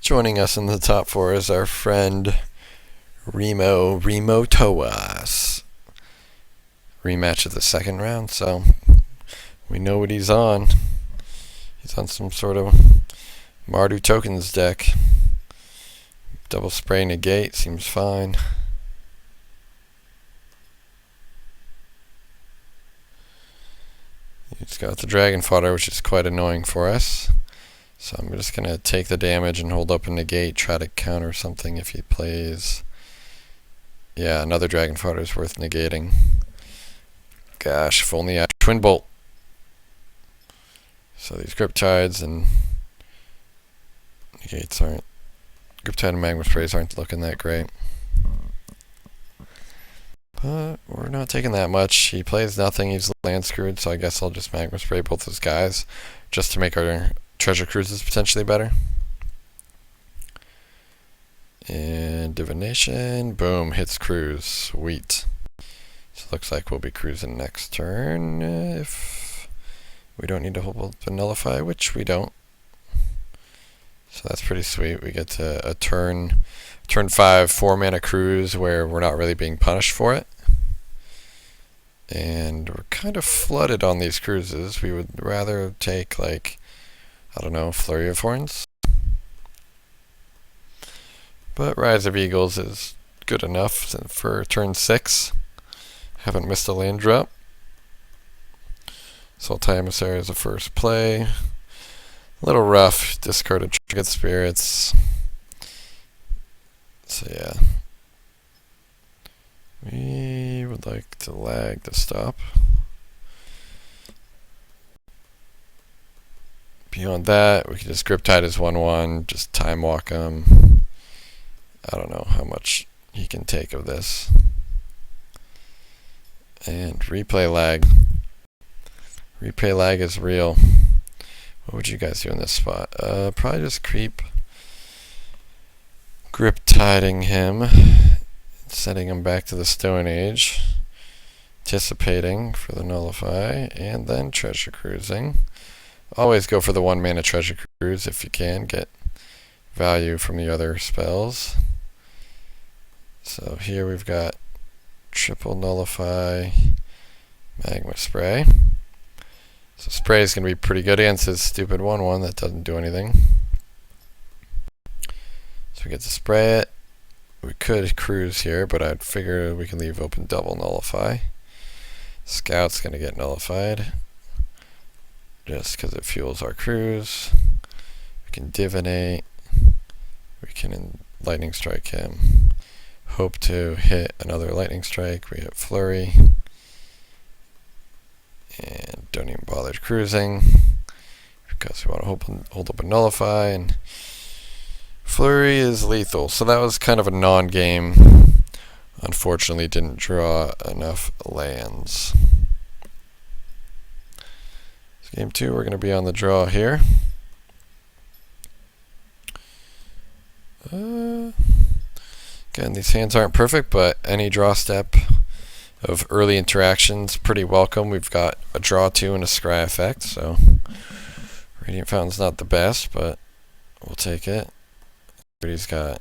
Joining us in the top four is our friend Remo Toas. Rematch of the second round, so we know what he's on. He's on some sort of Izzet Tokens deck. Double spray negate seems fine. He's got the dragon fodder, which is quite annoying for us. So I'm just going to take the damage and hold up a negate, try to counter something if he plays. Yeah, another dragon fodder is worth negating. Gosh, if only I had Twin Bolt. So these Griptides and negates aren't, Griptide and Magma Sprays aren't looking that great. But we're not taking that much. He plays nothing, he's land screwed, so I guess I'll just Magma Spray both those guys just to make our treasure cruises potentially better. And Divination, boom, hits cruise, sweet. So it looks like we'll be cruising next turn if we don't need to hold up and nullify, which we don't. So that's pretty sweet. We get to a turn 5 4-mana cruise where we're not really being punished for it. And we're kind of flooded on these cruises. We would rather take, like, I don't know, Flurry of Horns. But Rise of Eagles is good enough for turn 6. Haven't missed a land drop. Sultai Emissary is the first play. A little rough, discarded Trinket Spirits. So yeah. We would like to lag to stop. Beyond that, we can just Griptide as 1/1, just time walk him. I don't know how much he can take of this. And replay lag. Replay lag is real. What would you guys do in this spot? Probably just creep Griptiding him, sending him back to the Stone Age, anticipating for the nullify, and then treasure cruising. Always go for the 1-mana treasure cruise if you can get value from the other spells. So here we've got triple nullify, magma spray. So spray is going to be pretty good against his stupid 1/1 that doesn't do anything. So we get to spray it. We could cruise here, but I'd figure we can leave open double nullify. Scout's going to get nullified just because it fuels our cruise. We can divinate. We can lightning strike him. Hope to hit another lightning strike. We hit flurry. And don't even bother cruising because we want to hold up a nullify, and flurry is lethal. So that was kind of a non-game. Unfortunately, didn't draw enough lands. So game 2, we're going to be on the draw here. Again, these hands aren't perfect, but any draw step of early interactions pretty welcome. We've got a draw 2 and a scry effect, so Radiant Fountain's not the best, but we'll take it. But he's got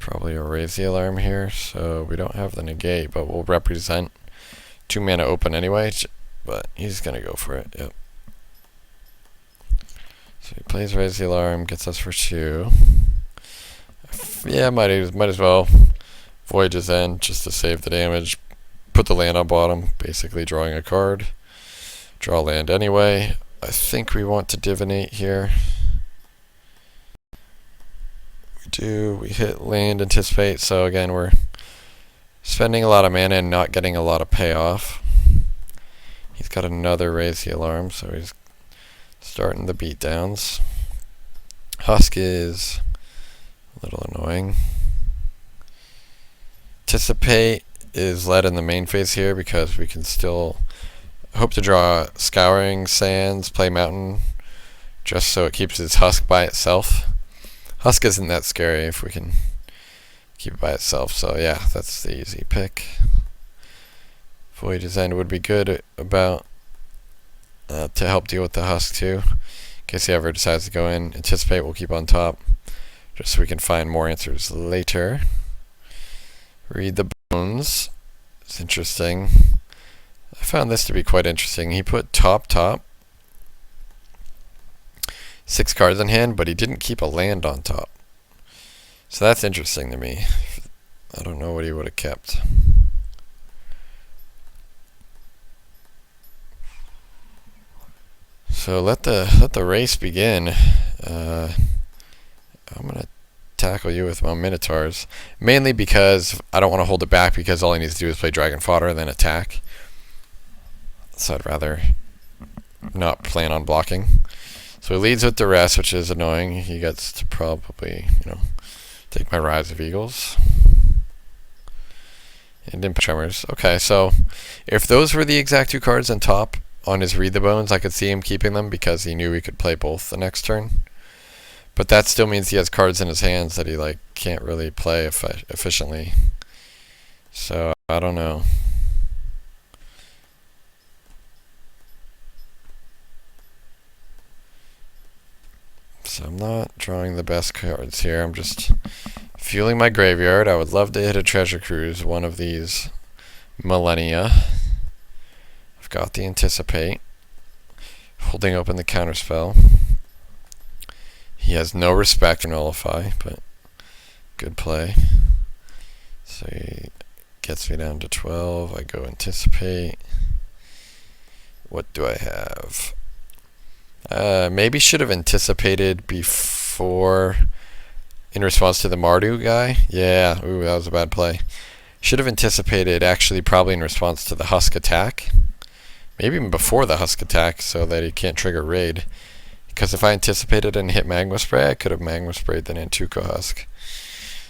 probably a Raise the Alarm here, so we don't have the negate, but we'll represent 2-mana open anyway, but he's gonna go for it. Yep. So he plays Raise the Alarm, gets us for 2. Yeah, might as well Voyage's End just to save the damage. Put the land on bottom, basically drawing a card. Draw land anyway. I think we want to divinate here. We do. We hit land, anticipate. So again, we're spending a lot of mana and not getting a lot of payoff. He's got another Raise the Alarm, so he's starting the beatdowns. Husk is a little annoying. Anticipate is led in the main phase here because we can still hope to draw Scouring Sands, play Mountain, just so it keeps its Husk by itself. Husk isn't that scary if we can keep it by itself, so yeah, that's the easy pick. Voyage's End would be good about to help deal with the Husk too. case he ever decides to go in. Anticipate, we'll keep on top, just so we can find more answers later. Read the bones. It's interesting. I found this to be quite interesting. He put top, 6 cards in hand, but he didn't keep a land on top. So that's interesting to me. I don't know what he would have kept. So let the race begin. I'm gonna tackle you with my Minotaurs, mainly because I don't want to hold it back, because all he needs to do is play Dragon Fodder and then attack. So I'd rather not plan on blocking. So he leads with duress, which is annoying. He gets to probably, take my Rise of Eagles. And Impact Tremors. Okay, so if those were the exact 2 cards on top on his Read the Bones, I could see him keeping them because he knew he could play both the next turn. But that still means he has cards in his hands that he can't really play efficiently. So I don't know. So I'm not drawing the best cards here. I'm just fueling my graveyard. I would love to hit a Treasure Cruise one of these millennia. I've got the Anticipate. Holding open the Counterspell. He has no respect or Nullify, but good play. So he gets me down to 12. I go Anticipate. What do I have? Maybe should have anticipated before in response to the Mardu guy. Yeah, ooh, that was a bad play. Should have anticipated actually probably in response to the Husk attack. Maybe even before the Husk attack so that he can't trigger Raid. Because if I anticipated and hit Magma Spray, I could have Magma Sprayed the Nantuko Husk.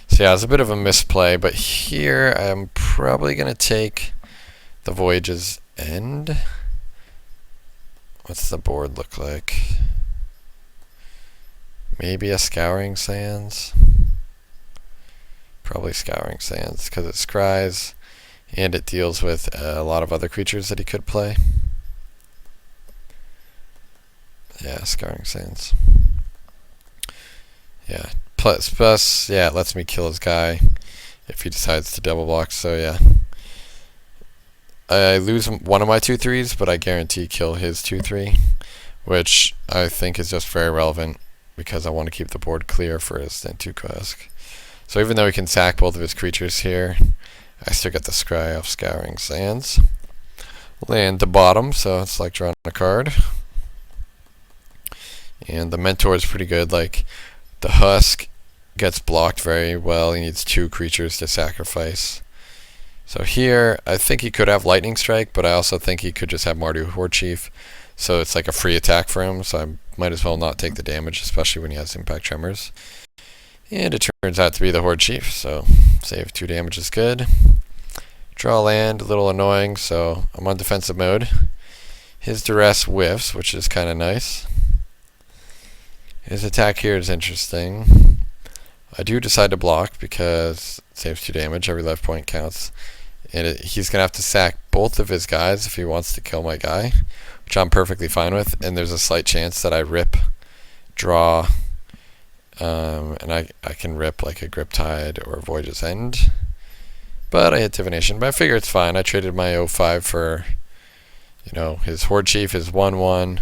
So yeah, it was a bit of a misplay, but here I'm probably going to take the Voyage's End. What's the board look like? Maybe a Scouring Sands? Probably Scouring Sands, because it scries, and it deals with a lot of other creatures that he could play. Yeah, Scouring Sands. Yeah, plus, yeah, it lets me kill his guy if he decides to double block, so yeah. I lose one of my 2/3s, but I guarantee kill his 2/3, which I think is just very relevant because I want to keep the board clear for his Nantuko Husk. So even though he can sack both of his creatures here, I still get the scry off Scouring Sands. Land to bottom, so it's like drawing a card. And the Mentor is pretty good. Like, the Husk gets blocked very well. He needs 2 creatures to sacrifice. So here, I think he could have Lightning Strike, but I also think he could just have Mardu Horde Chief. So it's like a free attack for him, so I might as well not take the damage, especially when he has Impact Tremors. And it turns out to be the Horde Chief, so save 2 damage is good. Draw land, a little annoying, so I'm on defensive mode. His Duress whiffs, which is kind of nice. His attack here is interesting. I do decide to block because it saves 2 damage, every life point counts. And he's going to have to sack both of his guys if he wants to kill my guy, which I'm perfectly fine with. And there's a slight chance that I rip, draw, and I can rip like a Griptide or a Voyage's End. But I hit Divination, but I figure it's fine. I traded my 0-5 for, his Horde Chief is 1/1,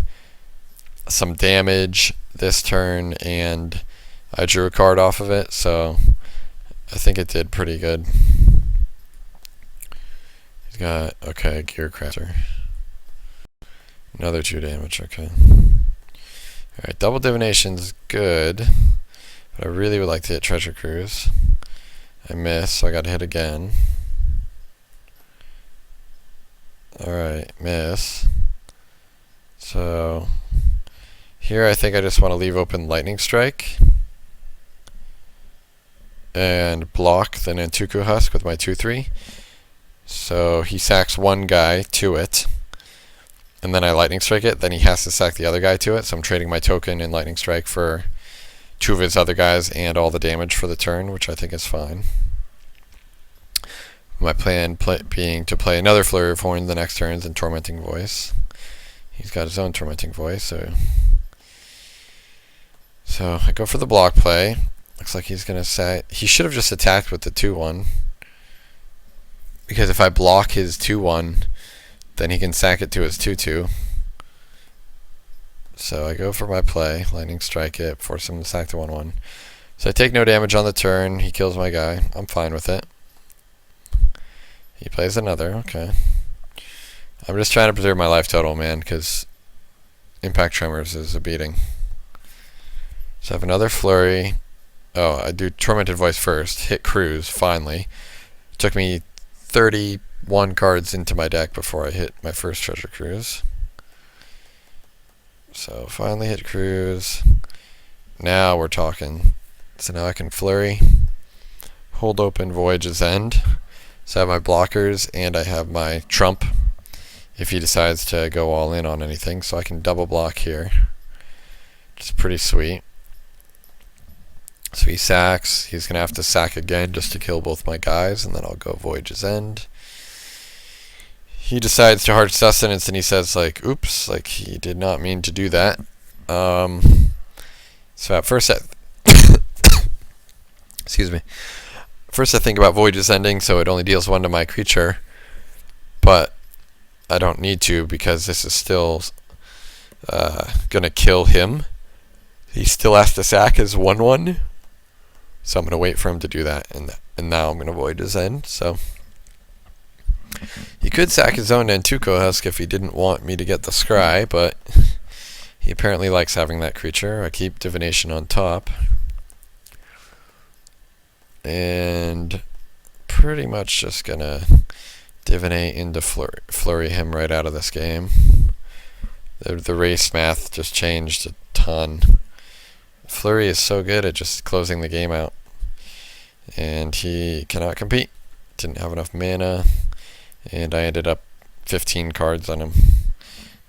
some damage this turn, and I drew a card off of it, so I think it did pretty good. He's got, okay, Gear Crafter. Another 2 damage, okay. Alright, double Divination's good, but I really would like to hit Treasure Cruise. I missed, so I got to hit again. Alright, miss. So here I think I just want to leave open Lightning Strike and block the Nantuko Husk with my 2/3. So he sacks one guy to it, and then I Lightning Strike it, then he has to sack the other guy to it, so I'm trading my token in Lightning Strike for 2 of his other guys and all the damage for the turn, which I think is fine. My plan being to play another Flurry of Horns the next turns and Tormenting Voice. He's got his own Tormenting Voice, so So I go for the block play. Looks like he's going to say... He should have just attacked with the 2-1. Because if I block his 2-1, then he can sack it to his 2-2. So I go for my play. Lightning strike it. Force him to sack to 1-1. So I take no damage on the turn. He kills my guy. I'm fine with it. He plays another. Okay. I'm just trying to preserve my life total, man, because Impact Tremors is a beating. So I have another Flurry. Oh, I do Tormented Voice first. Hit Cruise, finally. It took me 31 cards into my deck before I hit my first Treasure Cruise. So finally hit Cruise. Now we're talking. So now I can Flurry. Hold open Voyage's End. So I have my blockers and I have my trump if he decides to go all in on anything. So I can double block here. Which is pretty sweet. So he sacks. He's going to have to sack again just to kill both my guys, and then I'll go Voyage's End. He decides to Hard Sustenance, and he says, like, oops, like he did not mean to do that. So at first excuse me. First I think about Voyage's Ending, so it only deals 1 to my creature, but I don't need to because this is still going to kill him. He still has to sack his 1-1. So I'm going to wait for him to do that, and now I'm going to Void his End. So he could sack his own Nantuko Husk if he didn't want me to get the Scry, but he apparently likes having that creature. I keep Divination on top. And pretty much just going to Divinate into Flurry him right out of this game. The race math just changed a ton. Flurry is so good at just closing the game out. And he cannot compete. Didn't have enough mana. And I ended up 15 cards on him.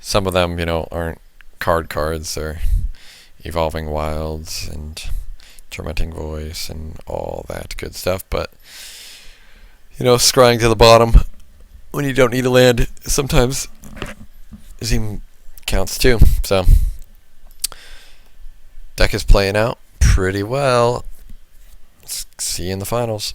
Some of them, aren't cards. They're Evolving Wilds and Tormenting Voice and all that good stuff. But, scrying to the bottom when you don't need a land sometimes counts too. So deck is playing out pretty well. See you in the finals.